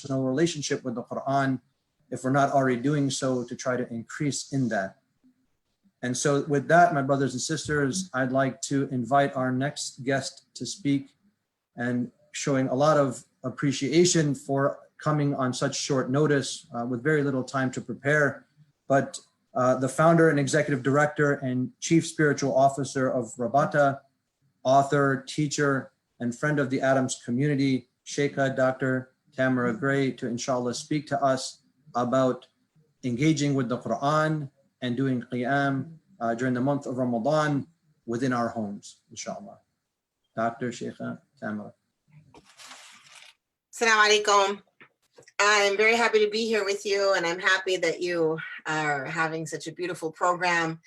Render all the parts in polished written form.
personal relationship with the Quran, if we're not already doing so, to try to increase in that. And so with that, my brothers and sisters, I'd like to invite our next guest to speak, and showing a lot of appreciation for coming on such short notice with very little time to prepare. But the founder and executive director and chief spiritual officer of Rabata, author, teacher, and friend of the Adams community, Sheikha Dr. Tamara Gray, to inshallah speak to us about engaging with the Quran and doing Qiyam during the month of Ramadan within our homes, inshallah. Dr. Sheikha Tamara. Assalamu alaikum. I'm very happy to be here with you, and I'm happy that you are having such a beautiful program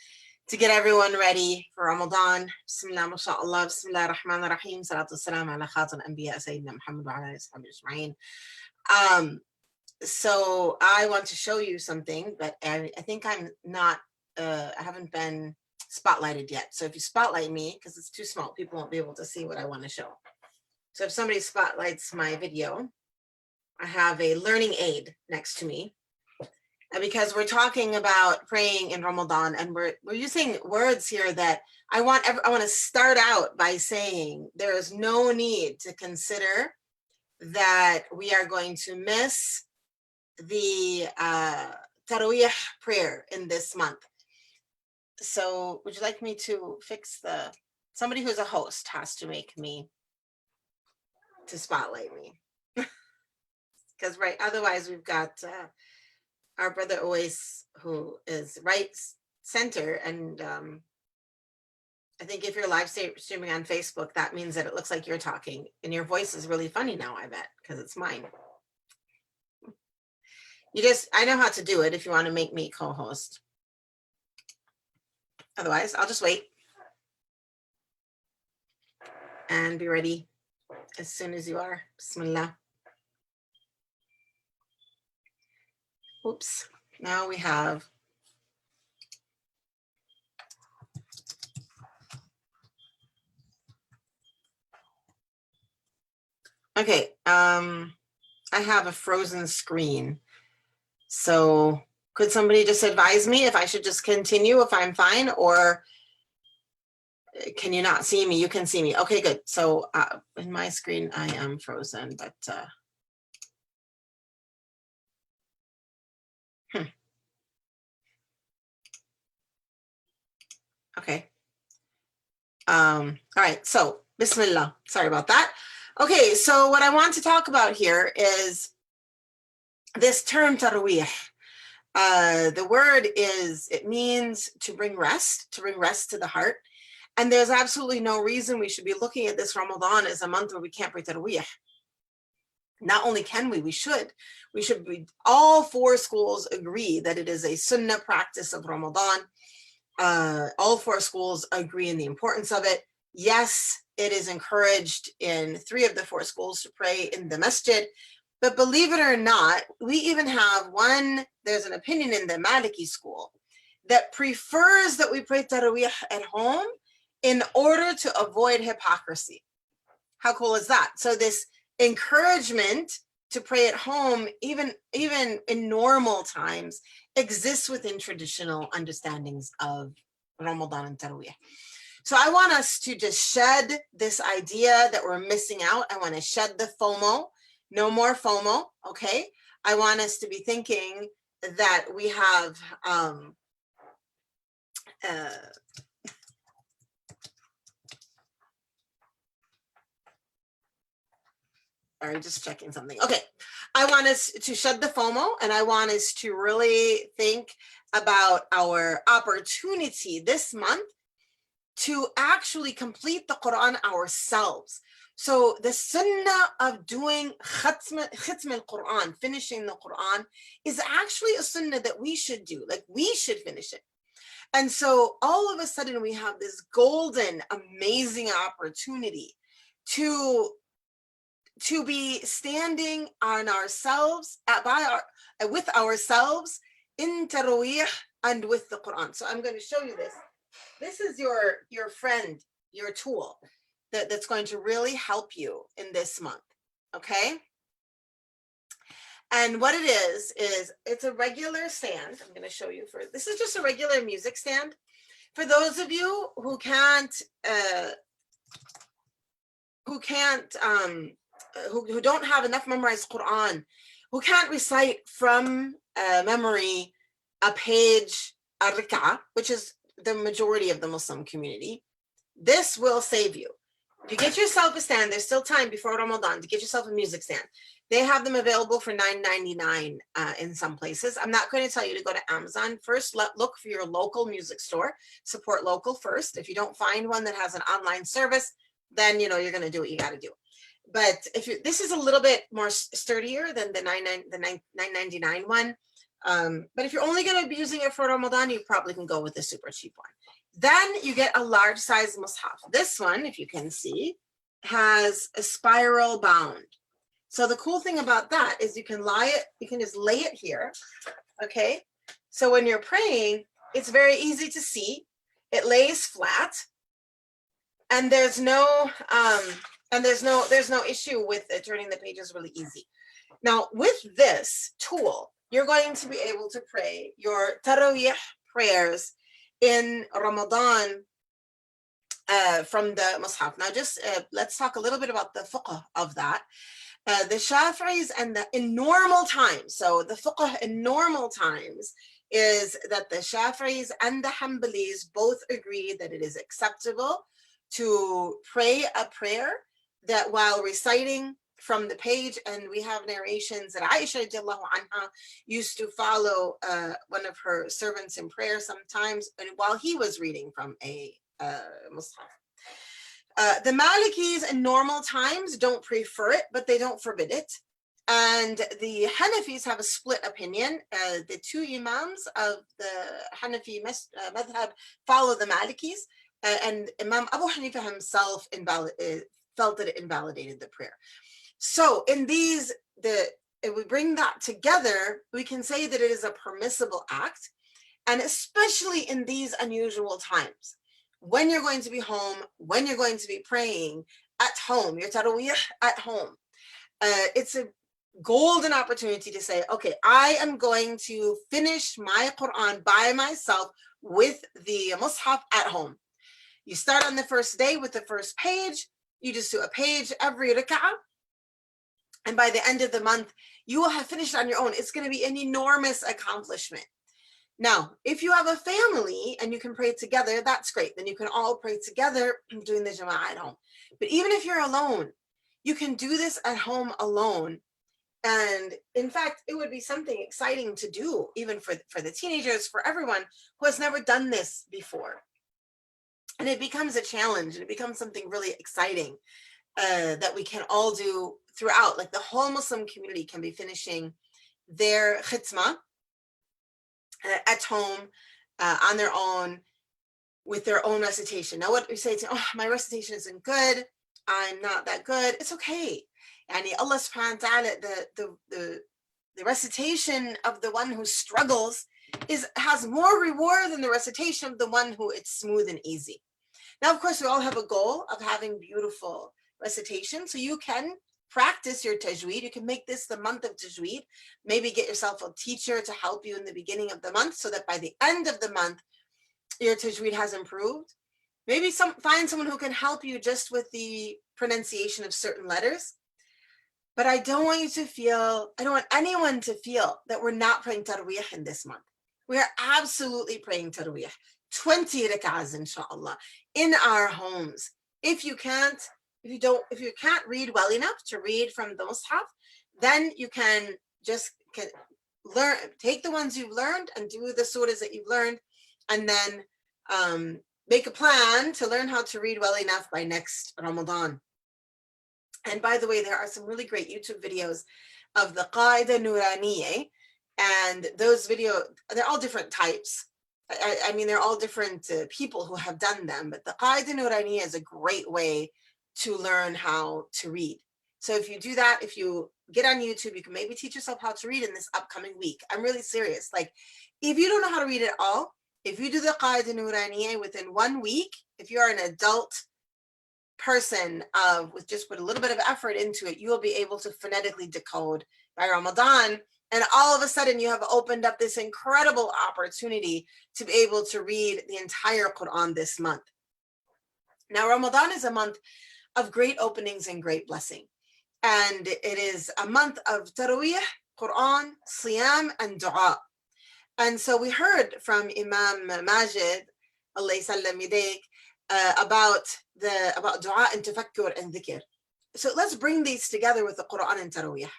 to get everyone ready for Ramadan. Bismillah, mashallah, bismillah ar-Rahman ar-Rahim, salatu salam ala khatam anbiya Sayyidina Muhammad wa ala ashabihi ajma'in. So I want to show you something, but I think I'm not, I haven't been spotlighted yet. So if you spotlight me, because it's too small, people won't be able to see what I want to show. So if somebody spotlights my video, I have a learning aid next to me. And because we're talking about praying in Ramadan, and we're using words here that I want to start out by saying there is no need to consider that we are going to miss the Taraweeh prayer in this month. So would you like me to fix somebody who's a host has to make me to spotlight me. Because otherwise we've got our brother Oais, who is right center, and I think if you're live streaming on Facebook, that means that it looks like you're talking, and your voice is really funny now, I bet, because it's mine. I know how to do it if you want to make me co-host. Otherwise, I'll just wait and be ready as soon as you are. Bismillah. Oops, now we have okay, I have a frozen screen. So could somebody just advise me if I should just continue if I'm fine, or can you not see me? You can see me. Okay, good. So in my screen, I am frozen, but okay. All right, so Bismillah. Sorry about that. Okay, so what I want to talk about here is this term Taraweeh. The word it means to bring rest to the heart. And there's absolutely no reason we should be looking at this Ramadan as a month where we can't pray Taraweeh. Not only can we should. All four schools agree that it is a sunnah practice of Ramadan. All four schools agree in the importance of it. Yes, it is encouraged in 3 of the 4 schools to pray in the Masjid. But believe it or not, we even have there's an opinion in the Maliki school that prefers that we pray Taraweeh at home in order to avoid hypocrisy. How cool is that? So this encouragement to pray at home, even in normal times, exists within traditional understandings of Ramadan and Taraweeh. So I want us to just shed this idea that we're missing out. I want to shed the FOMO. No more FOMO, okay? I want us to be thinking that we have sorry, just checking something. Okay, I want us to shed the FOMO, and I want us to really think about our opportunity this month to actually complete the Quran ourselves. So the sunnah of doing khatm al-Quran, finishing the Quran, is actually a sunnah that we should do. Like, we should finish it. And so all of a sudden we have this golden, amazing opportunity to be standing on ourselves, with ourselves in Taraweeh and with the Quran. So I'm going to show you this. This is your friend, your tool that's going to really help you in this month, okay? And what it is it's a regular stand. I'm going to show you this is just a regular music stand. For those of you who don't have enough memorized Quran, who can't recite from memory a page, a rak'ah, which is the majority of the Muslim community, this will save you. If you get yourself a stand, there's still time before Ramadan to get yourself a music stand. They have them available for $9.99 in some places. I'm not going to tell you to go to Amazon. First, look for your local music store. Support local first. If you don't find one that has an online service, then you're going to do what you got to do. But this is a little bit more sturdier than the $9.99 one. But if you're only going to be using it for Ramadan, you probably can go with the super cheap one. Then you get a large size mushaf. This one, if you can see, has a spiral bound. So the cool thing about that is you can just lay it here. Okay. So when you're praying, it's very easy to see. It lays flat. And there's no issue with it turning the pages really easy. Now, with this tool, you're going to be able to pray your Taraweeh prayers in Ramadan from the Mus'haf. Now, just let's talk a little bit about the fiqh of that. The Shafi'is in normal times, so the fiqh in normal times is that the Shafi'is and the Hanbalis both agree that it is acceptable to pray a prayer that while reciting from the page, and we have narrations that Aisha radiallahu anha used to follow one of her servants in prayer sometimes, and while he was reading from a mushaf. The Malikis in normal times don't prefer it, but they don't forbid it. And the Hanafis have a split opinion. The two imams of the Hanafi madhab follow the Malikis, and Imam Abu Hanifa himself felt that it invalidated the prayer. So in if we bring that together, we can say that it is a permissible act, and especially in these unusual times, when you're going to be home, when you're going to be praying at home, your Taraweeh at home, it's a golden opportunity to say, okay, I am going to finish my Quran by myself with the Mus'haf at home. You start on the first day with the first page, you just do a page every rak'ah, and by the end of the month, you will have finished on your own. It's going to be an enormous accomplishment. Now, if you have a family and you can pray together, that's great. Then you can all pray together doing the Jama'ah at home. But even if you're alone, you can do this at home alone. And in fact, it would be something exciting to do, even for the teenagers, for everyone who has never done this before. And it becomes a challenge, and it becomes something really exciting that we can all do throughout. Like the whole Muslim community can be finishing their khitmah at home on their own with their own recitation. Now, what we say to, oh, my recitation isn't good, I'm not that good, it's okay. And Allah subhanahu wa ta'ala, the recitation of the one who struggles has more reward than the recitation of the one who it's smooth and easy. Now, of course, we all have a goal of having beautiful recitation, so you can practice your tajweed. You can make this the month of tajweed. Maybe get yourself a teacher to help you in the beginning of the month so that by the end of the month, your tajweed has improved. Maybe find someone who can help you just with the pronunciation of certain letters. But I don't want anyone to feel that we're not praying Taraweeh in this month. We are absolutely praying Taraweeh, 20 rak'ahs, inshallah, in our homes. If you can't read well enough to read from the Mus'haf, then you can just take the ones you've learned and do the surahs that you've learned, and then make a plan to learn how to read well enough by next Ramadan. And by the way, there are some really great YouTube videos of the Qaida Nuraniyeh, and those videos, they're all different types. I mean, they're all different people who have done them, but the Qaida Nuraniyeh is a great way to learn how to read. So if you do that, if you get on YouTube, you can maybe teach yourself how to read in this upcoming week. I'm really serious. Like, if you don't know how to read at all, if you do the Qaida Nuraniyeh within 1 week, if you're an adult person with just put a little bit of effort into it, you will be able to phonetically decode by Ramadan, and all of a sudden you have opened up this incredible opportunity to be able to read the entire Quran this month. Now, Ramadan is a month of great openings and great blessing. And it is a month of Taraweeh, Quran, Qiyam, and Dua. And so we heard from Imam Masjid, Allah Sallam Yadayk, about Dua and Tafakkur and Dhikr. So let's bring these together with the Quran and Taraweeh.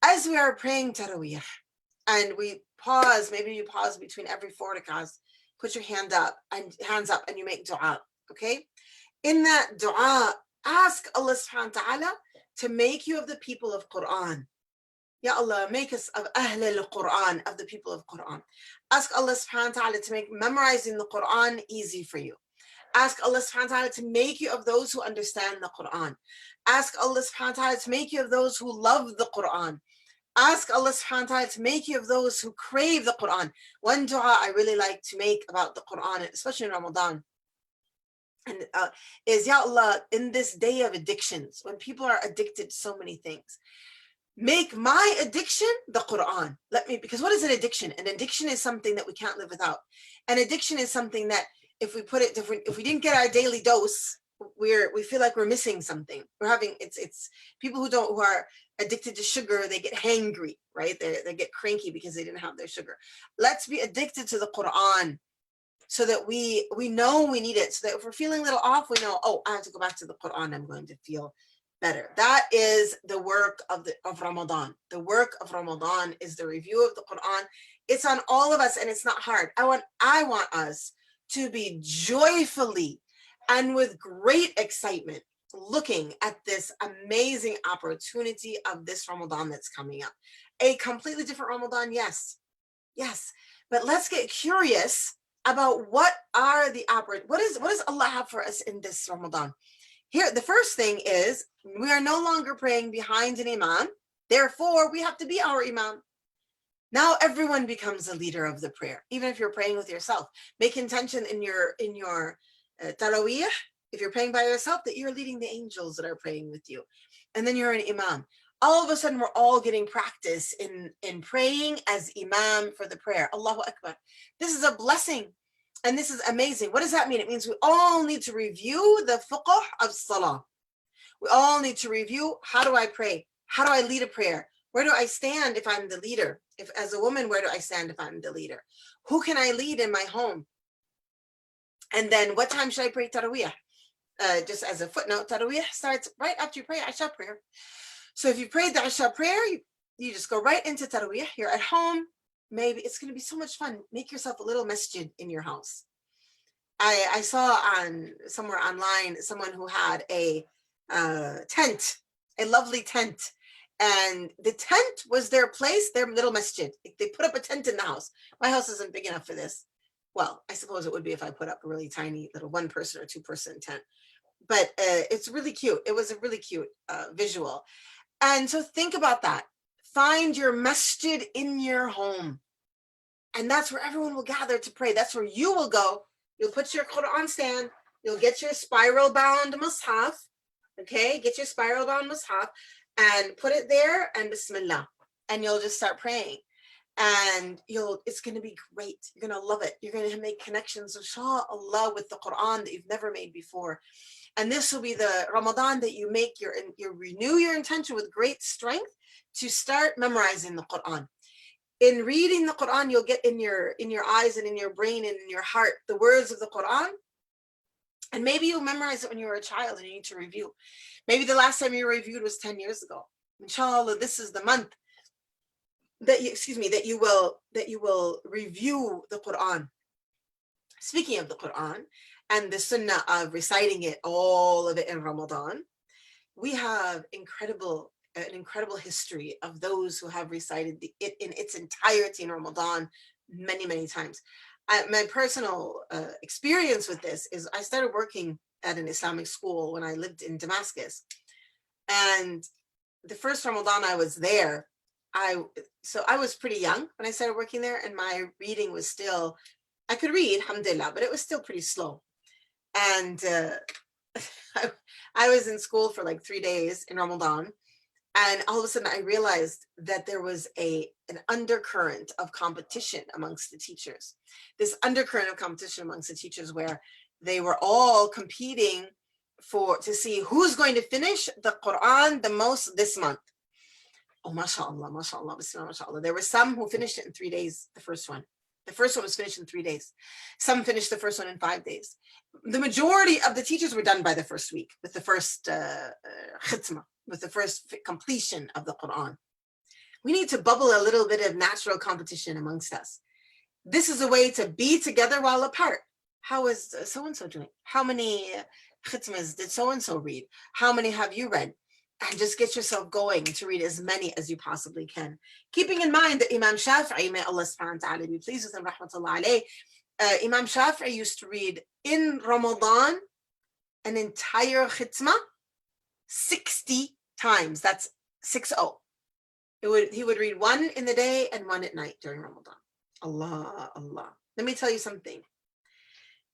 As we are praying Taraweeh, and we pause, maybe you pause between every 4 rakahs, put your hands up and you make dua, okay? In that dua, ask Allah subhanahu wa ta'ala to make you of the people of Quran. Ya Allah, make us of Ahl al-Quran, of the people of Quran. Ask Allah subhanahu wa ta'ala to make memorizing the Quran easy for you. Ask Allah subhanahu wa ta'ala to make you of those who understand the Quran. Ask Allah subhanahu wa ta'ala to make you of those who love the Quran. Ask Allah subhanahu wa ta'ala to make you of those who crave the Quran. One dua I really like to make about the Quran, especially in Ramadan, and is, Ya Allah, in this day of addictions, when people are addicted to so many things, make my addiction the Quran. Because what is an addiction? An addiction is something that we can't live without. An addiction is something that if we didn't get our daily dose, we feel like we're missing something. We're having, it's people who are addicted to sugar, they get hangry, right? They get cranky because they didn't have their sugar. Let's be addicted to the Quran so that we know we need it. So that if we're feeling a little off, we know, oh, I have to go back to the Quran. I'm going to feel better. That is the work of Ramadan. The work of Ramadan is the review of the Quran. It's on all of us and it's not hard. I want us to be joyfully and with great excitement looking at this amazing opportunity of this Ramadan that's coming up. A completely different Ramadan, yes, but let's get curious about what does Allah have for us in this Ramadan. Here, the first thing is we are no longer praying behind an imam, therefore we have to be our imam. Now everyone becomes a leader of the prayer, even if you're praying with yourself. Make intention in your Taraweeh, if you're praying by yourself, that you're leading the angels that are praying with you. And then you're an imam. All of a sudden, we're all getting practice in praying as imam for the prayer. Allahu Akbar. This is a blessing. And this is amazing. What does that mean? It means we all need to review the fiqh of salah. We all need to review, how do I pray? How do I lead a prayer? Where do I stand if I'm the leader? If as a woman, where do I stand if I'm the leader? Who can I lead in my home? And then what time should I pray Taraweeh? Just as a footnote, Taraweeh starts right after you pray Isha prayer. So if you prayed the Isha prayer, you just go right into Taraweeh. You're at home. Maybe it's going to be so much fun. Make yourself a little masjid in your house. I saw somewhere online someone who had a tent, a lovely tent. And the tent was their place, their little masjid. They put up a tent in the house. My house isn't big enough for this. Well, I suppose it would be if I put up a really tiny little 1-person or 2-person tent. But it's really cute. It was a really cute visual. And so think about that. Find your masjid in your home. And that's where everyone will gather to pray. That's where you will go. You'll put your Quran stand. You'll get your spiral-bound mushaf. Okay, get your spiral-bound mushaf and put it there and Bismillah. And you'll just start praying. And it's going to be great. You're going to love it. You're going to make connections, inshallah, with the Quran that you've never made before. And this will be the Ramadan that you make you renew your intention with great strength to start memorizing the Quran. In reading the Quran, you'll get in your eyes and in your brain and in your heart the words of the Quran. And maybe you'll memorize it when you were a child and you need to review. Maybe the last time you reviewed was 10 years ago. Inshallah, this is the month that you will review the Quran. Speaking of the Quran and the sunnah of reciting it, all of it in Ramadan, we have an incredible history of those who have recited it in its entirety in Ramadan many, many times. My personal experience with this is I started working at an Islamic school when I lived in Damascus. And the first Ramadan I was there, I was pretty young when I started working there, and my reading was still, I could read, alhamdulillah, but it was still pretty slow. And I was in school for like 3 days in Ramadan, And all of a sudden I realized that there was an undercurrent of competition amongst the teachers. This undercurrent of competition amongst the teachers where they were all competing to see who's going to finish the Quran the most this month. Oh, mashallah, mashallah, bismillah, mashallah. There were some who finished it in 3 days, the first one. The first one was finished in 3 days. Some finished the first one in 5 days. The majority of the teachers were done by the first week with the first khitmah, with the first completion of the Quran. We need to bubble a little bit of natural competition amongst us. This is a way to be together while apart. How is so-and-so doing? How many khitmas did so-and-so read? How many have you read? And just get yourself going to read as many as you possibly can. Keeping in mind that Imam Shafi'i, may Allah subhanahu wa ta'ala be pleased with him, rahmatullah alayh, Imam Shafi'i used to read in Ramadan an entire khitmah 60 times. That's 60. He would read one in the day and one at night during Ramadan. Allah, Allah. Let me tell you something.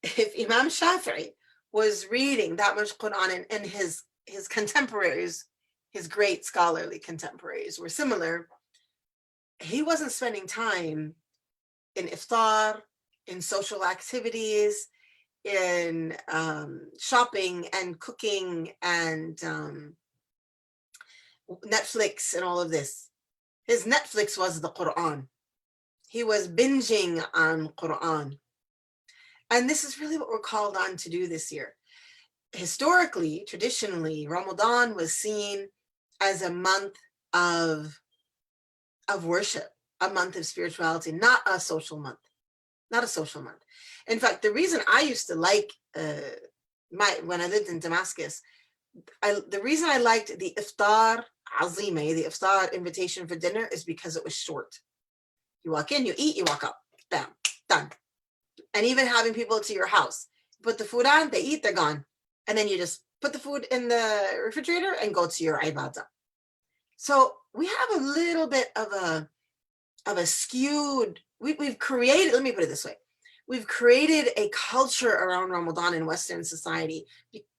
If Imam Shafi'i was reading that much Quran and his contemporaries, his great scholarly contemporaries were similar, he wasn't spending time in iftar, in social activities, in shopping and cooking and Netflix and all of this. His Netflix was the Quran. He was binging on Quran. And this is really what we're called on to do this year. Historically, traditionally, Ramadan was seen as a month of worship, a month of spirituality, not a social month, not a social month. In fact, the reason I used to like, when I lived in Damascus, the reason I liked the iftar azime, the iftar invitation for dinner, is because it was short. You walk in, you eat, you walk out, bam, done. And even having people to your house, put the food on, they eat, they're gone. And then you just put the food in the refrigerator and go to your ibadah. So we have a little bit of a skewed, we've created, let me put it this way. We've created a culture around Ramadan in Western society,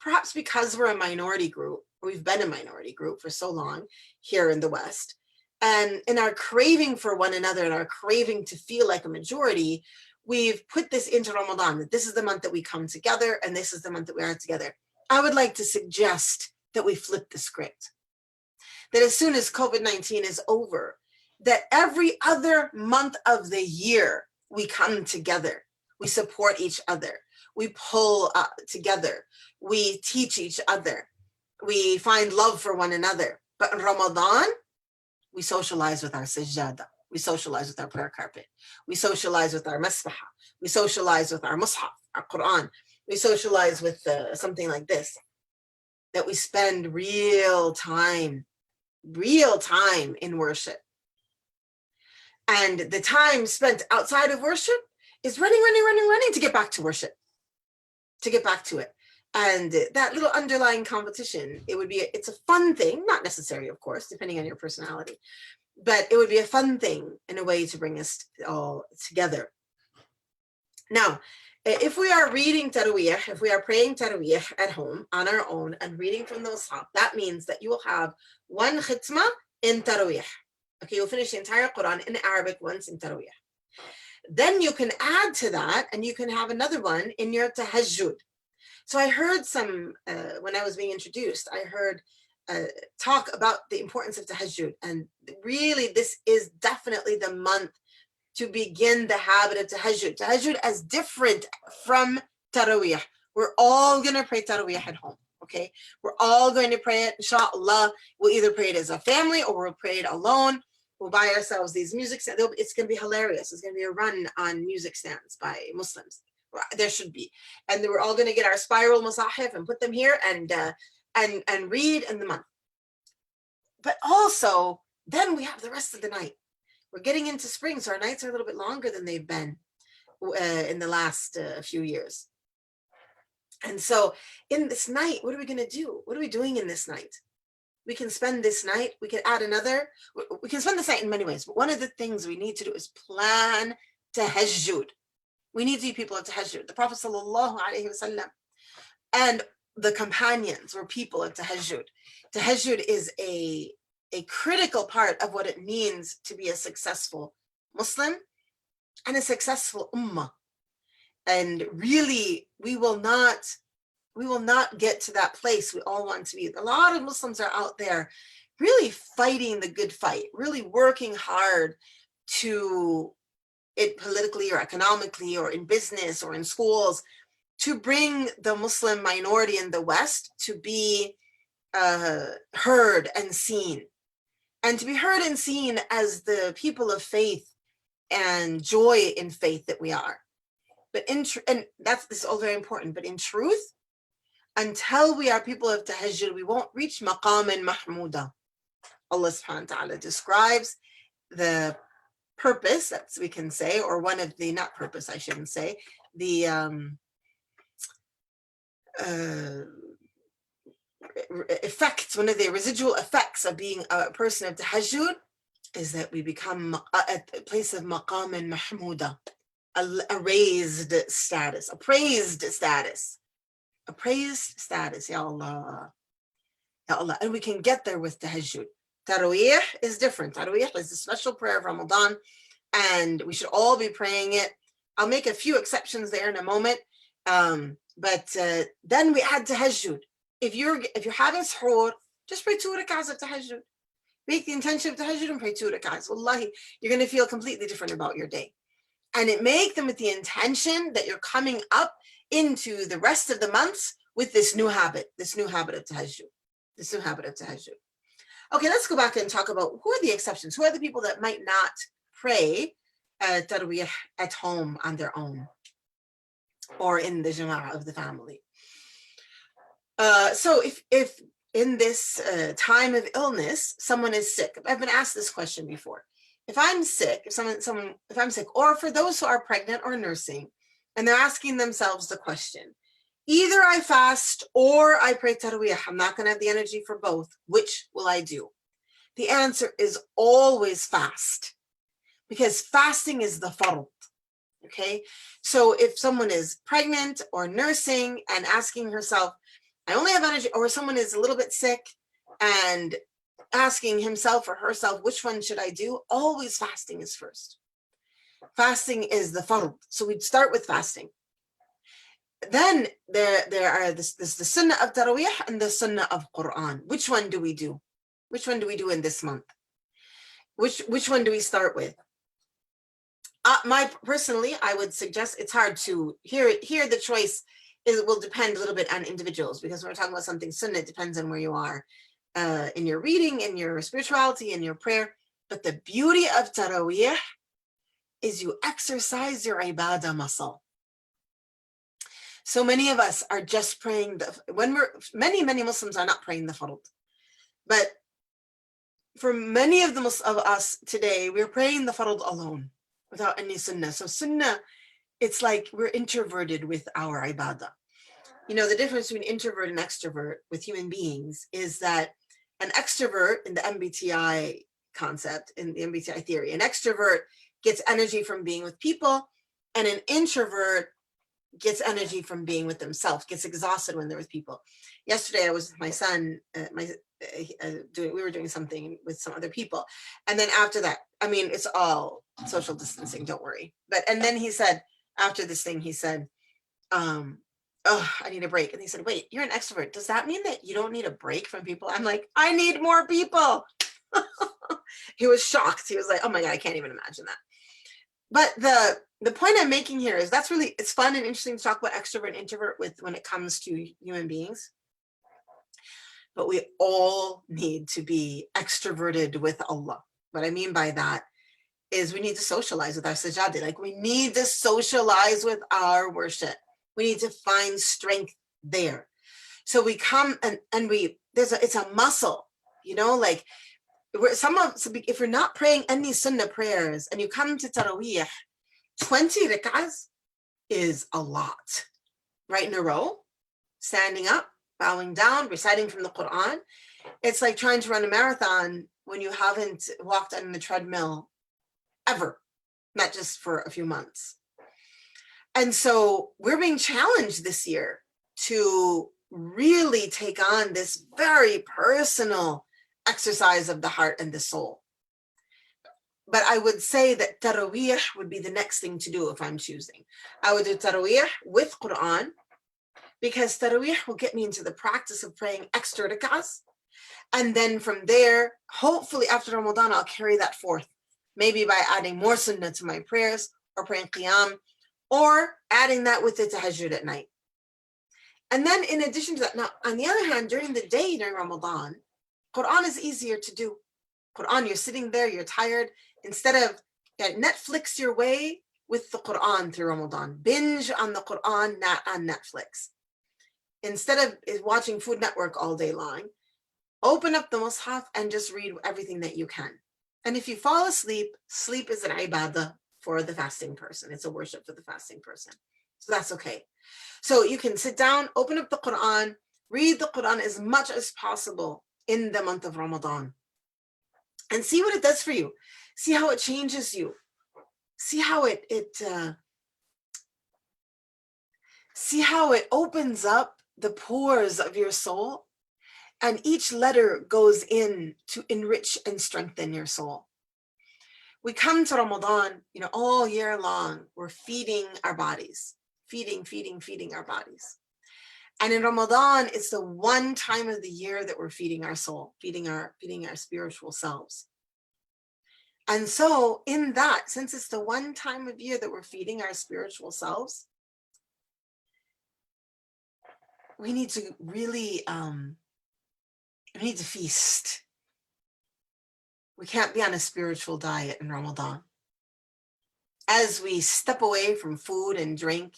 perhaps because we're a minority group. We've been a minority group for so long here in the West. And in our craving for one another and our craving to feel like a majority, we've put this into Ramadan, that this is the month that we come together and this is the month that we are together. I would like to suggest that we flip the script. That as soon as COVID-19 is over, that every other month of the year, we come together. We support each other. We pull together. We teach each other. We find love for one another. But in Ramadan, we socialize with our sajjada. We socialize with our prayer carpet. We socialize with our masbaha. We socialize with our mushaf, our Quran. We socialize with something like this, that we spend real time in worship. And the time spent outside of worship is running to get back to worship, to get back to it. And that little underlying competition, it's a fun thing, not necessary, of course, depending on your personality, but it would be a fun thing in a way to bring us all together. Now, if we are reading Taraweeh, if we are praying Taraweeh at home on our own and reading from the Mus'haf, that means that you will have one khitmah in Taraweeh. Okay, you'll finish the entire Quran in Arabic once in Taraweeh. Then you can add to that and you can have another one in your tahajjud. So I heard when I was being introduced, I heard talk about the importance of tahajjud. And really, this is definitely the month to begin the habit of tahajjud. Tahajjud as different from Taraweeh. We're all going to pray Taraweeh at home, okay? We're all going to pray it, inshallah. We'll either pray it as a family or we'll pray it alone. We'll buy ourselves these music stands. It's going to be hilarious. It's going to be a run on music stands by Muslims. There should be. And we're all going to get our spiral masahif and put them here and read in the month. But also, then we have the rest of the night. We're getting into spring, so our nights are a little bit longer than they've been in the last few years. And so in this night, what are we going to do? What are we doing in this night? We can spend this night, we can add another, we can spend this night in many ways, but one of the things we need to do is plan tahajjud. We need to be people of tahajjud. The Prophet ﷺ and the companions were people of tahajjud. Tahajjud is a a critical part of what it means to be a successful Muslim and a successful ummah. And really, we will not get to that place we all want to be. A lot of Muslims are out there really fighting the good fight, really working hard to it politically or economically or in business or in schools to bring the Muslim minority in the West to be heard and seen, and to be heard and seen as the people of faith and joy in faith that we are. But this is all very important, but in truth, until we are people of tahajjud, we won't reach maqam and mahmuda. Allah subhanahu wa ta'ala describes the purpose, that's we can say, or one of the, not purpose, I shouldn't say, the effects, one of the residual effects of being a person of tahajjud is that we become at a place of maqam and mahmuda, a raised status, a praised status, Ya Allah, Ya Allah. And we can get there with tahajjud. Taraweeh is different. Taraweeh is a special prayer of Ramadan, and we should all be praying it. I'll make a few exceptions there in a moment. But then we add tahajjud. If you're having suhoor, just pray 2 rak'ahs of tahajjud. Make the intention of tahajjud and pray 2 rak'ahs. Wallahi, you're going to feel completely different about your day. And make them with the intention that you're coming up into the rest of the months with this new habit of tahajjud. Okay, let's go back and talk about who are the exceptions. Who are the people that might not pray Taraweeh at home on their own or in the jama'ah of the family? So if in this time of illness, someone is sick, I've been asked this question before. If I'm sick, if I'm sick, or for those who are pregnant or nursing, and they're asking themselves the question, either I fast or I pray Taraweeh, I'm not going to have the energy for both, which will I do? The answer is always fast, because fasting is the fard. Okay, so if someone is pregnant or nursing and asking herself, I only have energy, or someone is a little bit sick and asking himself or herself, which one should I do? Always fasting is first. Fasting is the fard. So we'd start with fasting. Then there are the sunnah of Taraweeh and the sunnah of Quran. Which one do we do? Which one do we do in this month? Which one do we start with? Personally, I would suggest, it's hard to hear the choice will depend a little bit on individuals, because when we're talking about something sunnah, it depends on where you are in your reading, in your spirituality, in your prayer. But the beauty of Taraweeh is you exercise your ibadah muscle. So many of us are just praying many Muslims are not praying the fard, but for many of us today, we're praying the fard alone without any sunnah. So sunnah, it's like we're introverted with our ibadah. You know, the difference between introvert and extrovert with human beings is that an extrovert, in the MBTI concept, in the MBTI theory, an extrovert gets energy from being with people, and an introvert gets energy from being with themselves, gets exhausted when they're with people. Yesterday, I was with my son, we were doing something with some other people. And then after that, I mean, it's all social distancing, don't worry. And then he said, after this thing, he said, oh, I need a break. And he said, wait, you're an extrovert. Does that mean that you don't need a break from people? I'm like, I need more people. He was shocked. He was like, oh my God, I can't even imagine that. But the point I'm making here is it's fun and interesting to talk about extrovert and introvert when it comes to human beings. But we all need to be extroverted with Allah. What I mean by that is we need to socialize with our sajada. Like, we need to socialize with our worship. We need to find strength there. So we come and it's a muscle, you know, like if you're not praying any sunnah prayers and you come to Taraweeh, 20 rak'ahs is a lot. Right in a row, standing up, bowing down, reciting from the Quran. It's like trying to run a marathon when you haven't walked on the treadmill ever, not just for a few months. And so we're being challenged this year to really take on this very personal exercise of the heart and the soul. But I would say that Taraweeh would be the next thing to do if I'm choosing. I would do Taraweeh with Quran, because Taraweeh will get me into the practice of praying extra rak'ahs. And then from there, hopefully after Ramadan, I'll carry that forth. Maybe by adding more sunnah to my prayers, or praying Qiyam, or adding that with the tahajjud at night. And then in addition to that, now on the other hand, during the day, during Ramadan, Quran is easier to do. Quran, you're sitting there, you're tired. Instead of Netflix your way with the Quran through Ramadan, binge on the Quran, not on Netflix. Instead of watching Food Network all day long, open up the Mus'haf and just read everything that you can. And if you fall asleep, sleep is an ibadah for the fasting person. It's a worship for the fasting person. So that's okay. So you can sit down, open up the Quran, read the Quran as much as possible in the month of Ramadan, and see what it does for you. See how it changes you. See how it opens up the pores of your soul, and each letter goes in to enrich and strengthen your soul. We come to Ramadan, all year long, we're feeding our bodies, feeding our bodies. And in Ramadan, it's the one time of the year that we're feeding our soul, feeding our spiritual selves. And so in that, since it's the one time of year that we're feeding our spiritual selves, we need to really, we need to feast. We can't be on a spiritual diet in Ramadan. As we step away from food and drink,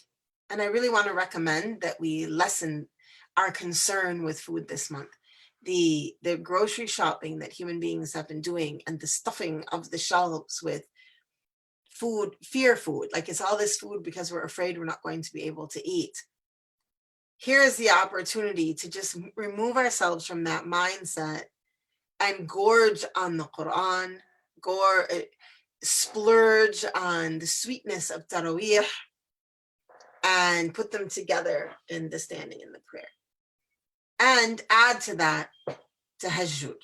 and I really want to recommend that we lessen our concern with food this month. The grocery shopping that human beings have been doing, and the stuffing of the shelves with food, fear food, like it's all this food because we're afraid we're not going to be able to eat. Here is the opportunity to just remove ourselves from that mindset and gorge on the Quran, splurge on the sweetness of Taraweeh, and put them together in the standing in the prayer. And add to that tahajjud.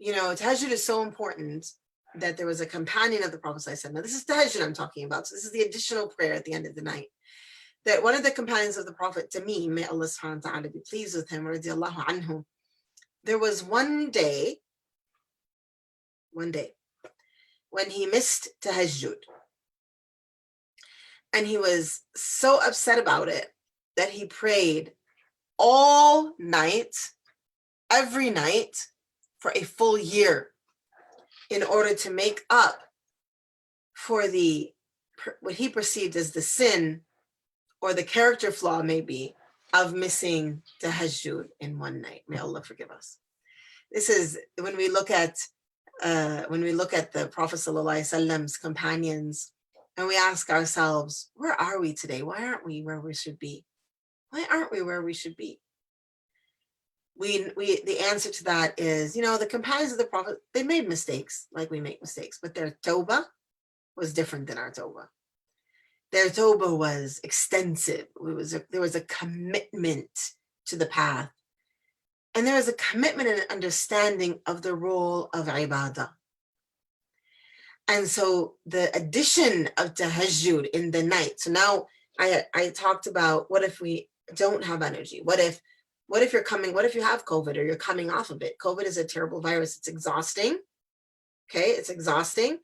Tahajjud is so important that there was a companion of the Prophet ﷺ. Now this is tahajjud I'm talking about. So this is the additional prayer at the end of the night. That one of the companions of the Prophet, Tamim, may Allah subhanahu wa ta'ala be pleased with him, radiallahu anhu, there was one day when he missed tahajjud. And he was so upset about it that he prayed all night, every night, for a full year in order to make up for what he perceived as the sin or the character flaw maybe of missing tahajjud in one night. May Allah forgive us. This is when we look at the Prophet ﷺ's companions, and we ask ourselves, where are we today? Why aren't we where we should be? Why aren't we where we should be? The answer to that is, the companions of the Prophet, they made mistakes like we make mistakes, but their tawbah was different than our tawbah. Their tawbah was extensive. There was a commitment to the path. And there was a commitment and an understanding of the role of ibadah. And so the addition of tahajjud in the night. So now I talked about, what if we don't have energy? What if you have COVID or you're coming off of it? COVID is a terrible virus. It's exhausting. Okay, it's exhausting.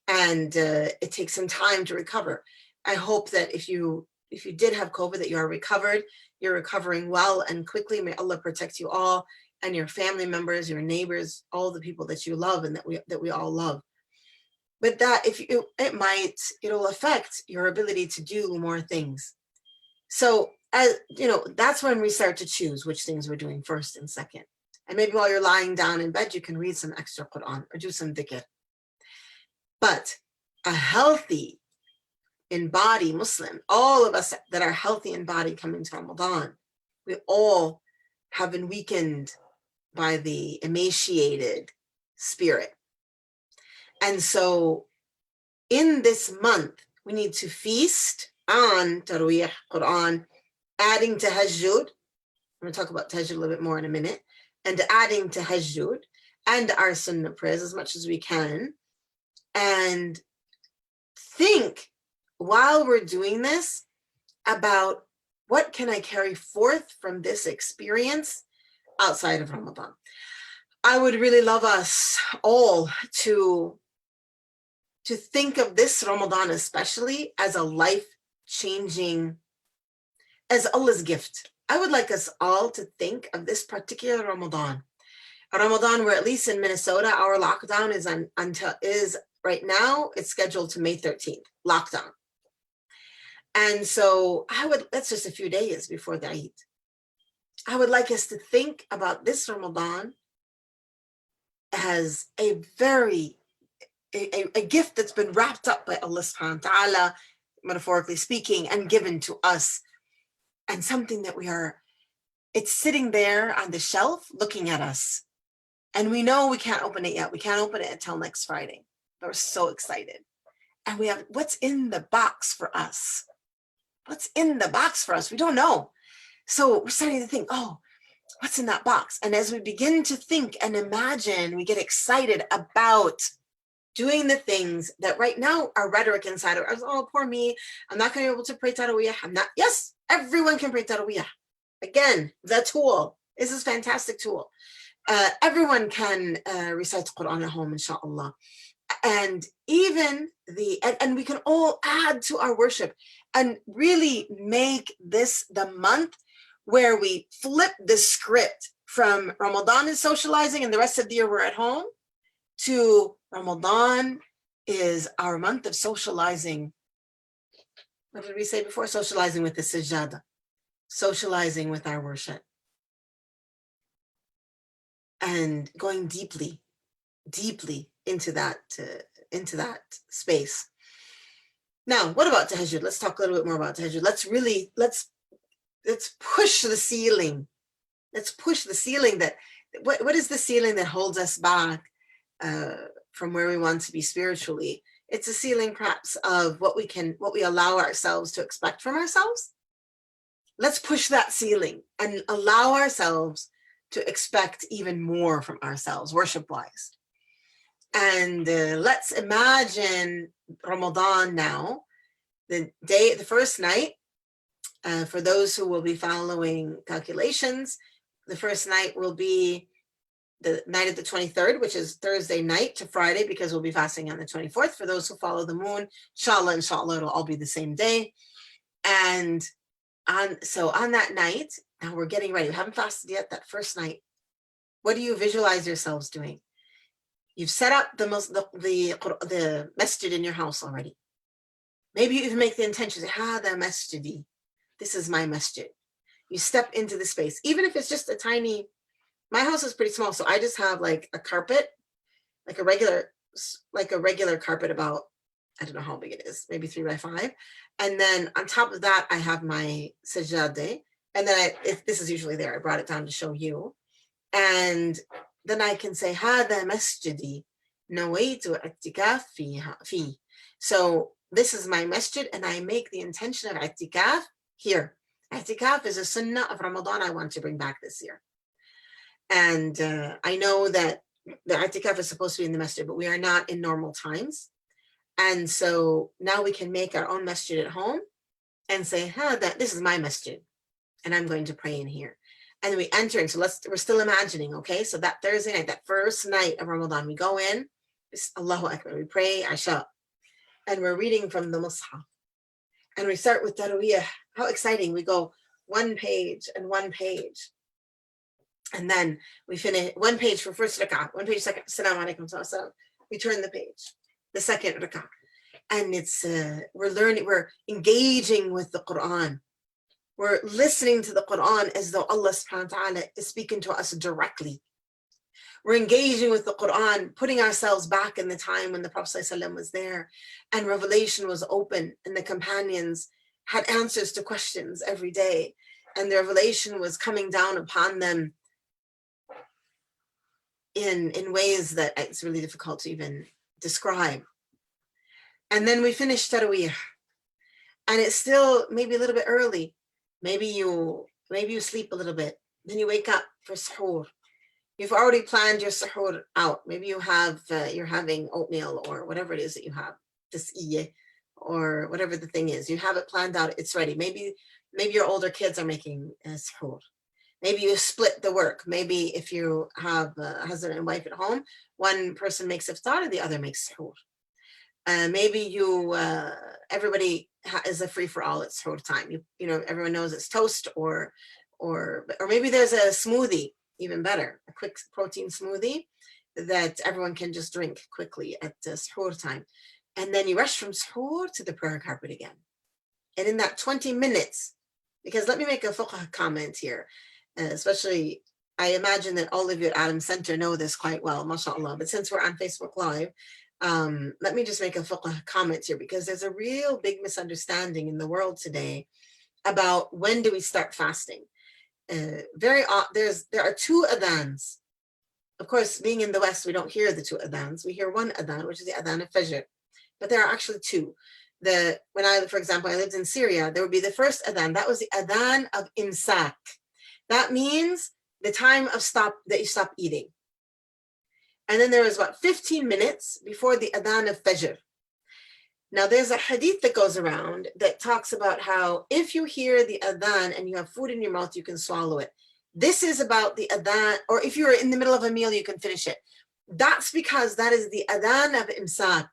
And it takes some time to recover. I hope that if you did have COVID, that you are recovered, you're recovering well and quickly. May Allah protect you all and your family members, your neighbors, all the people that you love and that we all love. But that it'll affect your ability to do more things. So that's when we start to choose which things we're doing first and second. And maybe while you're lying down in bed, you can read some extra Quran or do some dhikr. But a healthy in body Muslim, all of us that are healthy in body coming to Ramadan, we all have been weakened by the emaciated spirit. And so in this month, we need to feast on Taraweeh, Quran, adding tahajjud. I'm going to talk about tahajjud a little bit more in a minute. And adding tahajjud and our sunnah prayers as much as we can, and think while we're doing this about what can I carry forth from this experience outside of Ramadan. I would really love us all to think of this Ramadan especially as a life-changing, as Allah's gift. I would like us all to think of this particular Ramadan, a Ramadan where, at least in Minnesota, our lockdown is right now, it's scheduled to May 13th, lockdown. And so that's just a few days before the Eid. I would like us to think about this Ramadan as a gift that's been wrapped up by Allah subhanahu wa ta'ala, metaphorically speaking, and given to us, and something that it's sitting there on the shelf looking at us. And we know we can't open it yet. We can't open it until next Friday. But we're so excited. And we have what's in the box for us. What's in the box for us? We don't know. So we're starting to think, oh, what's in that box? And as we begin to think and imagine, we get excited about doing the things that right now are rhetoric inside of us. Oh, poor me. I'm not going to be able to pray Tarawiyah. Yes, everyone can pray Tarawiyah. Again, the tool. This is a fantastic tool. Everyone can recite the Quran at home, inshallah. And even and we can all add to our worship and really make this the month where we flip the script from Ramadan is socializing and the rest of the year we're at home, to Ramadan is our month of socializing. What did we say before? Socializing with the sajada, socializing with our worship, and going deeply into that space. Now, what about tahajjud? Let's talk a little bit more about tahajjud. Let's push the ceiling. Let's push the ceiling. What is the ceiling that holds us back from where we want to be spiritually? It's a ceiling perhaps of what we allow ourselves to expect from ourselves. Let's push that ceiling and allow ourselves to expect even more from ourselves, worship-wise. And let's imagine Ramadan now, the first night, for those who will be following calculations, the first night will be the night of the 23rd, which is Thursday night to Friday, because we'll be fasting on the 24th. For those who follow the moon, inshallah, it'll all be the same day. And on that night, now we're getting ready. We haven't fasted yet. That first night, what do you visualize yourselves doing? You've set up the masjid in your house already. Maybe you even make the intention, Hada masjidi. This is my masjid. You step into the space, even if it's just a tiny. My house is pretty small, so I just have like a carpet, like a regular carpet, about, I don't know how big it is, maybe 3 by 5. And then on top of that, I have my sajjade. And then if this is usually there, I brought it down to show you. And then I can say, Hada masjidi, nawaitu i'tikaf fi. So this is my masjid, and I make the intention of i'tikaf here. I'tikaf is a sunnah of Ramadan I want to bring back this year. And I know that the i'tikaf is supposed to be in the masjid, but we are not in normal times. And so now we can make our own masjid at home and say, this is my masjid, and I'm going to pray in here. And we enter in. So we're still imagining, okay? So that Thursday night, that first night of Ramadan, we go in, Allahu Akbar, we pray Isha, and we're reading from the Mus'haf. And we start with Tarawiyah. How exciting. We go one page and one page. And then we finish one page for first rak'ah, one page second, Assalamu alaikum, salam. We turn the page, the second rak'ah. And it's, we're engaging with the Quran. We're listening to the Quran as though Allah subhanahu wa ta'ala is speaking to us directly. We're engaging with the Quran, putting ourselves back in the time when the Prophet ﷺ was there and revelation was open and the companions had answers to questions every day, and the revelation was coming down upon them in ways that it's really difficult to even describe. And then we finish Tarawiyah, and it's still maybe a little bit early. Maybe you sleep a little bit, then you wake up for suhoor. You've already planned your suhoor out. Maybe you have, you're having oatmeal or whatever it is that you have, tas'iyeh, or whatever the thing is. You have it planned out, it's ready. Maybe your older kids are making suhoor. Maybe you split the work. Maybe if you have a husband and wife at home, one person makes iftar and the other makes suhoor. Maybe you, everybody is a free for all. It's suhoor time. You know, everyone knows it's toast or maybe there's a smoothie, even better, a quick protein smoothie that everyone can just drink quickly at suhoor time. And then you rush from suhoor to the prayer carpet again. And in that 20 minutes, because let me make a fiqh comment here, especially, I imagine that all of you at Adam Center know this quite well, mashallah, but since we're on Facebook Live, let me just make a fiqh comment here, because there's a real big misunderstanding in the world today about when do we start fasting. There are two adhans. Of course, being in the West, we don't hear the two adhans. We hear one adhan, which is the adhan of Fajr, but there are actually two. When I, for example, I lived in Syria, there would be the first adhan. That was the adhan of imsak. That means the time of that you stop eating. And then there was 15 minutes before the adhan of Fajr. Now there's a hadith that goes around that talks about how if you hear the adhan and you have food in your mouth, you can swallow it. This is about the adhan, or if you're in the middle of a meal, you can finish it. That's because that is the adhan of imsak.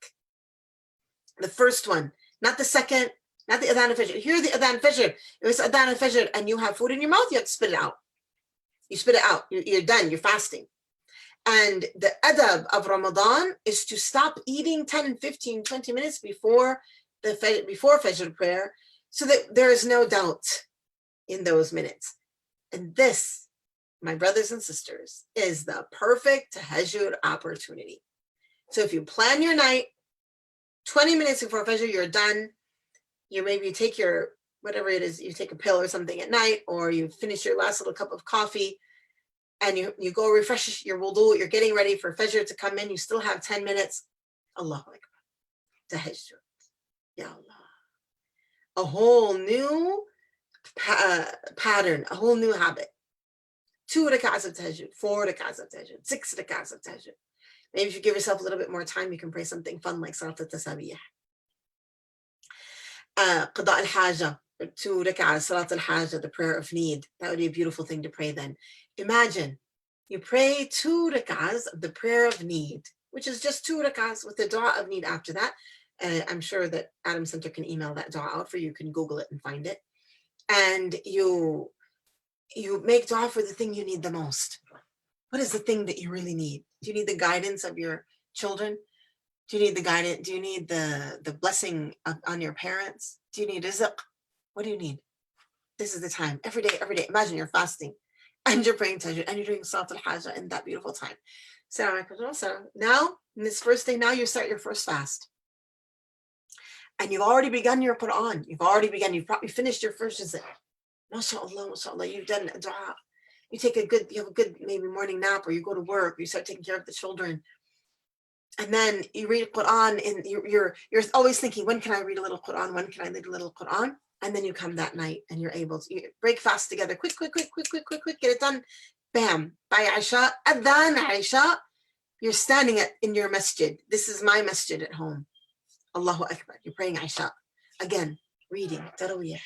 The first one, not the second, not the adhan of Fajr. Hear the adhan of Fajr. It was adhan of Fajr and you have food in your mouth, you have to spit it out. You spit it out, you're done, you're fasting. And the adab of Ramadan is to stop eating 10, 15, 20 minutes before Fajr prayer, so that there is no doubt in those minutes. And this, my brothers and sisters, is the perfect tahajjud opportunity. So if you plan your night, 20 minutes before Fajr, you're done. You take your, whatever it is, you take a pill or something at night, or you finish your last little cup of coffee, and you go refresh your wudu, you're getting ready for Fajr to come in, you still have 10 minutes. Allahu Akbar. Tahajjud. Ya Allah. A whole new pattern, a whole new habit. 2 rak'ahs of tahajjud, 4 rak'ahs of tahajjud, 6 rak'ahs of tahajjud. Maybe if you give yourself a little bit more time, you can pray something fun like Salat al-Tasabih. Qada al-Haja, 2 rak'ahs, Salat al-Haja, the prayer of need. That would be a beautiful thing to pray then. Imagine you pray 2 rak'ahs of the prayer of need, which is just 2 rak'ahs with the dua of need after that. I'm sure that Adam Center can email that dua out for you. You can Google it and find it. And you make dua for the thing you need the most. What is the thing that you really need? Do you need the guidance of your children? Do you need the guidance? Do you need the blessing on your parents? Do you need rizq? What do you need? This is the time. Every day. Imagine you're fasting and you're praying tahajjud and you're doing Salat al-Haja in that beautiful time. So now, in this first day, now you start your first fast. And you've already begun your Quran. You've probably finished your first visit. MashaAllah, you've done a dua. You have a good maybe morning nap, or you go to work, or you start taking care of the children. And then you read Quran, and you're always thinking, when can I read a little Quran? When can I read a little Quran? And then you come that night and you're able to break fast together. Quick, get it done. Bam. By Aisha, Adhan Aisha, you're standing in your masjid. This is my masjid at home. Allahu Akbar. You're praying Aisha. Again, reading Tarawih.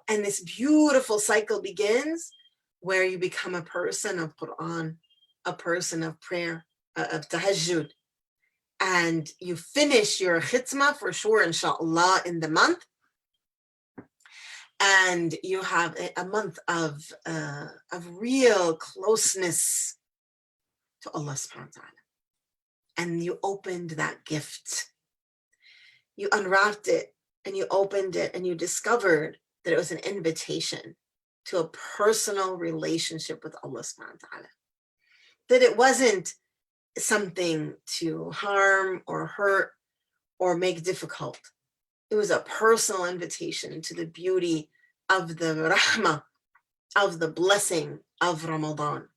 And this beautiful cycle begins where you become a person of Quran, a person of prayer, of tahajjud. And you finish your khitmah for sure, inshallah, in the month. And you have a month of real closeness to Allah subhanahu wa ta'ala. And you opened that gift. You unwrapped it and you opened it and you discovered that it was an invitation to a personal relationship with Allah subhanahu wa ta'ala. That it wasn't something to harm or hurt or make difficult. It was a personal invitation to the beauty of the rahmah, of the blessing of Ramadan.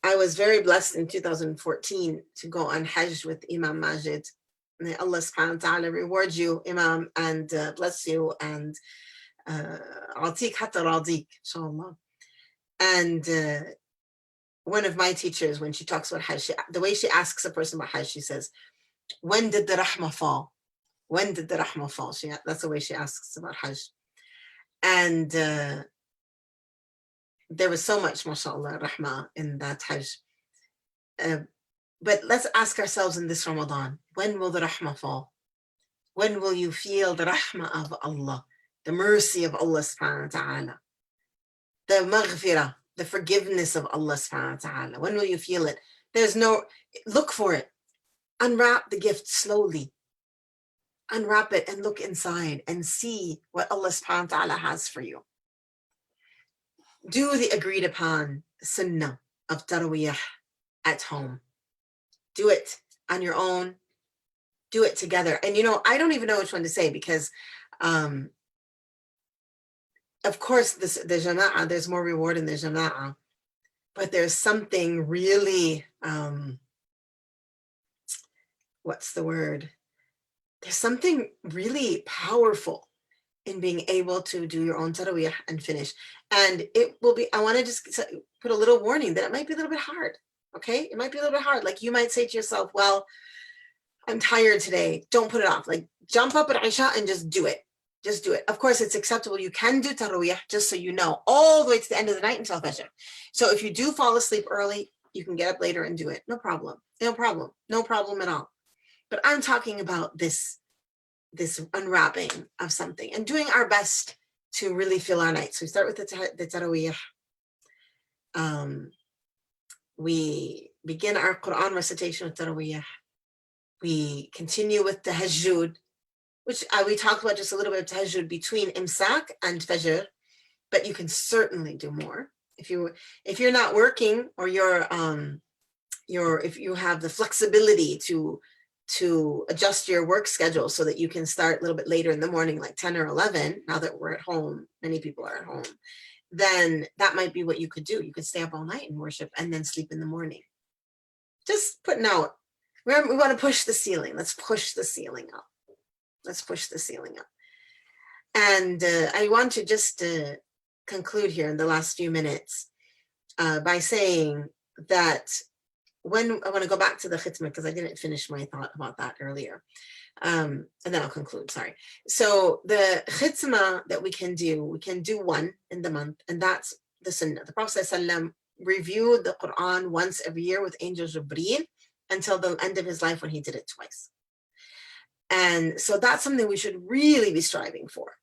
I was very blessed in 2014 to go on Hajj with Imam Masjid. May Allah subhanahu wa ta'ala reward you, Imam, and bless you, and atik hatta radik, inshallah. And one of my teachers, when she talks about Hajj, the way she asks a person about Hajj, she says, when did the rahmah fall? When did the rahmah fall? That's the way she asks about Hajj. And there was so much, mashallah, rahmah in that Hajj. But let's ask ourselves in this Ramadan, when will the rahmah fall? When will you feel the rahmah of Allah, the mercy of Allah subhanahu wa ta'ala, the maghfirah, the forgiveness of Allah subhanahu wa ta'ala? When will you feel it? Look for it. Unwrap the gift slowly. Unwrap it and look inside and see what Allah subhanahu wa ta'ala has for you. Do the agreed upon sunnah of Taraweeh at home. Do it on your own. Do it together. And I don't even know which one to say, because of course the jama'ah, there's more reward in the jama'ah, but there's something really, what's the word? There's something really powerful in being able to do your own Taraweeh and finish. And it will be, I want to just put a little warning that it might be a little bit hard. Okay. It might be a little bit hard. Like you might say to yourself, well, I'm tired today. Don't put it off. Like jump up at Isha and just do it. Just do it. Of course, it's acceptable. You can do Taraweeh, just so you know, all the way to the end of the night until Fajr. So if you do fall asleep early, you can get up later and do it. No problem. No problem. No problem at all. But I'm talking about this unwrapping of something and doing our best to really fill our nights. We start with the Taraweeh. We begin our Quran recitation with Taraweeh. We continue with the Tahajjud, which we talked about just a little bit of Tahajjud between Imsak and Fajr, but you can certainly do more. If you're not working, or if you have the flexibility to adjust your work schedule so that you can start a little bit later in the morning, like 10 or 11, now that we're at home, many people are at home, then that might be what you could do. You could stay up all night and worship and then sleep in the morning. Just putting out, we want to push the ceiling. Let's push the ceiling up. Let's push the ceiling up. And I want to just conclude here in the last few minutes by saying that when I want to go back to the khitmah, because I didn't finish my thought about that earlier. And then I'll conclude, sorry. So the khitmah that we can do one in the month, and that's the sunnah. The Prophet ﷺ reviewed the Quran once every year with Angel Jibreel until the end of his life, when he did it twice. And so that's something we should really be striving for.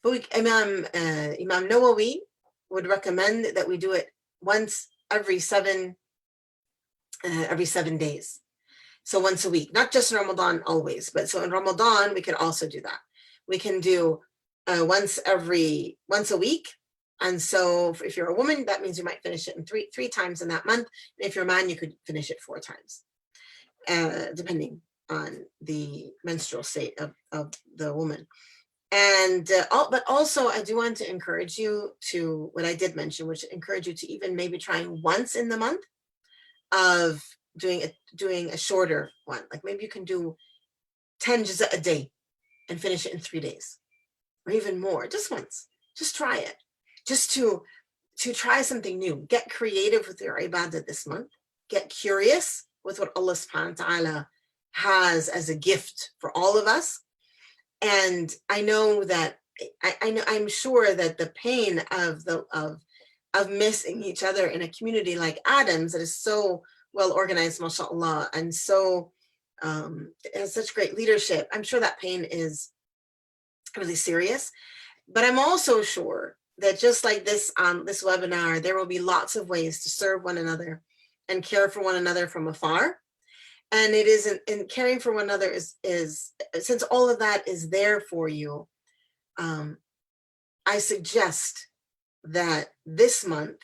But Imam Nawawi would recommend that we do it once every 7 days. So once a week, not just in Ramadan always, but so in Ramadan, we can also do that. We can do once a week. And so if you're a woman, that means you might finish it in three times in that month. And if you're a man, you could finish it 4 times, depending on the menstrual state of the woman. And but also I do want to encourage you to, what I did mention, which encourage you to even maybe trying once in the month of doing a shorter one. Like maybe you can do 10 juz'a a day and finish it in 3 days, or even more, just once. Just try it, just to try something new. Get creative with your ibadah this month. Get curious with what Allah subhanahu wa ta'ala has as a gift for all of us. And I know that I'm sure that the pain of missing each other in a community like Adam's, that is so well organized, mashallah, and so has such great leadership, I'm sure that pain is really serious. But I'm also sure that just like this webinar, there will be lots of ways to serve one another and care for one another from afar. And it isn't, and caring for one another is since all of that is there for you, I suggest that this month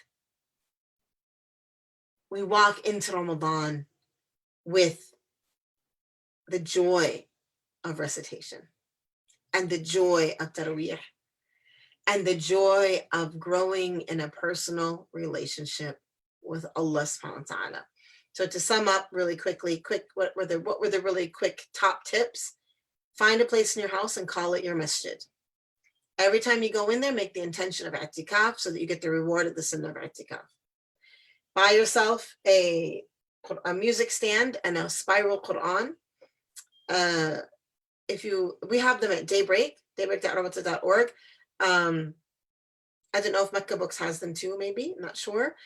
we walk into Ramadan with the joy of recitation, and the joy of Taraweeh, and the joy of growing in a personal relationship with Allah subhanahu wa ta'ala. So to sum up really quickly, what were the really quick top tips? Find a place in your house and call it your masjid. Every time you go in there, make the intention of i'tikaf so that you get the reward of the sunnah of i'tikaf. buy yourself a music stand and a spiral Quran. We have them at daybreak.rabata.org. I don't know if Mecca Books has them too, maybe, I'm not sure.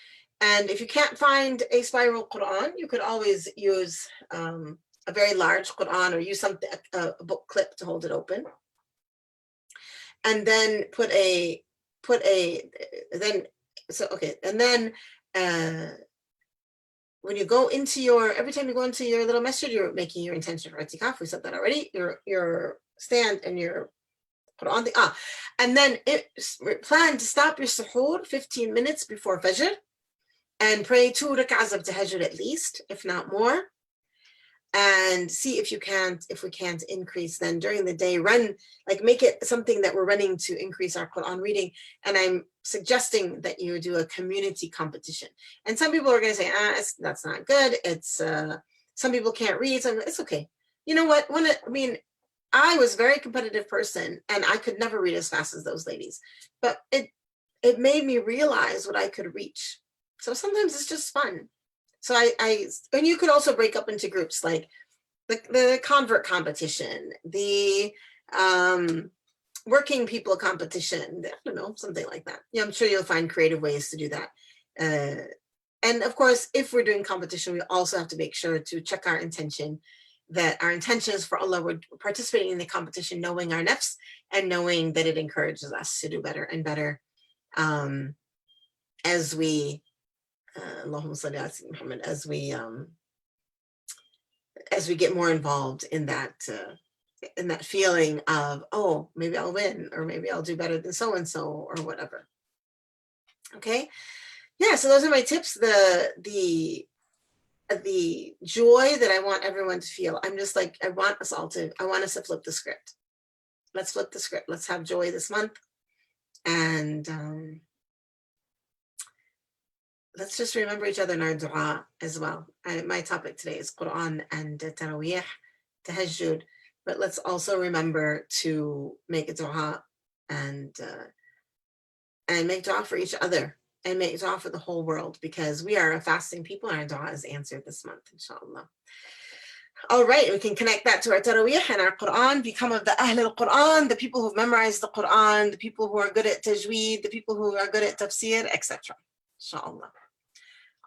And if you can't find a spiral Quran, you could always use a very large Quran, or use something, a book clip to hold it open. And then when you go into every time you go into your little masjid, you're making your intention for itikaf. We said that already. Your stand and your Quran. And then plan to stop your suhoor 15 minutes before Fajr and pray 2 rak'ahs of tahajjud at least, if not more. And see if we can't increase, then during the day, make it something that we're running to increase our Quran reading. And I'm suggesting that you do a community competition. And some people are going to say, that's not good. It's some people can't read. So it's okay. You know what? I was a very competitive person, and I could never read as fast as those ladies. But it made me realize what I could reach. So sometimes it's just fun. So and you could also break up into groups, like the convert competition, the working people competition, I don't know, something like that. Yeah, I'm sure you'll find creative ways to do that. And of course, if we're doing competition, we also have to make sure to check our intention, that our intention is for Allah. We're participating in the competition, knowing our nafs and knowing that it encourages us to do better and better as we Allahumma salli ala Sayyidina Muhammad, as we get more involved in that feeling of, oh, maybe I'll win, or maybe I'll do better than so and so, or whatever. Okay, yeah. So those are my tips. The joy that I want everyone to feel. I'm just like, I want us to flip the script. Let's flip the script. Let's have joy this month, and let's just remember each other in our dua as well. My topic today is Quran and Taraweeh, Tahajjud, but let's also remember to make a dua and make dua for each other, and make dua for the whole world, because we are a fasting people and our dua is answered this month, inshallah. All right, we can connect that to our Taraweeh and our Quran, become of the Ahl al-Quran, the people who've memorized the Quran, the people who are good at tajweed, the people who are good at tafsir, etc. Inshallah.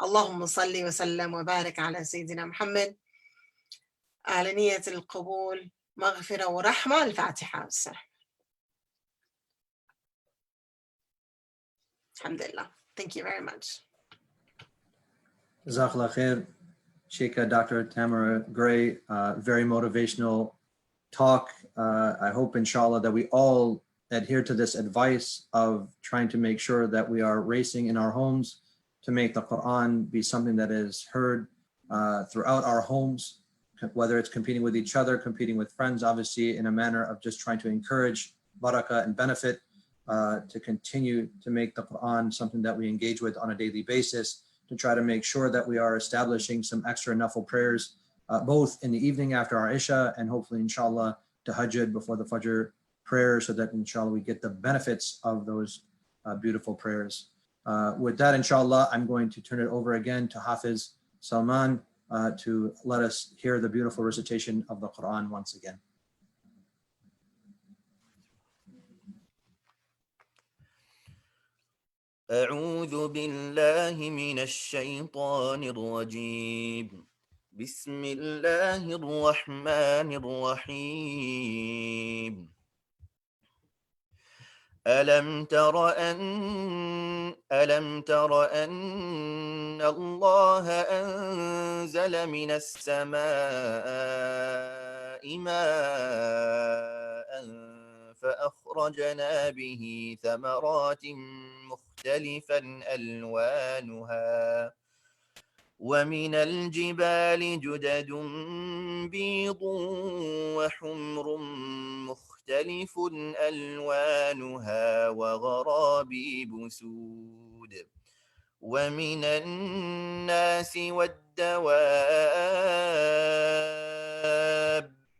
اللهم صل وسلم وبارك على سيدنا محمد على نية القبول مغفرة ورحمة. الفاتحة والسلام. Alhamdulillah. Thank you very much. Jazakallah khair, Sheikha Dr. Tamara Gray. Very motivational talk. I hope, inshallah, that we all adhere to this advice of trying to make sure that we are racing in our homes to make the Quran be something that is heard throughout our homes, whether it's competing with each other, competing with friends, obviously in a manner of just trying to encourage barakah and benefit, to continue to make the Quran something that we engage with on a daily basis, to try to make sure that we are establishing some extra nafil prayers, both in the evening after our Isha and hopefully, inshallah, tahajjud before the Fajr prayer, so that inshallah we get the benefits of those beautiful prayers. With that, inshallah, I'm going to turn it over again to Hafiz Salman to let us hear the beautiful recitation of the Quran once again. أعوذ بالله من الشيطان الرجيم. بسم الله الرحمن الرحيم. ألم تر أن الله أنزل من السماء ماء فأخرجنا به ثمرات مختلفا ألوانها ومن الجبال جدد بيض وحمر مختلف ألوانها وغرابيب سود ومن الناس والدواب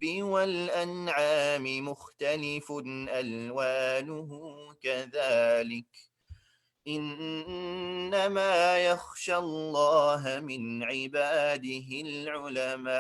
والأنعام مختلف ألوانه كذلك إنما يخشى الله من عباده العلماء.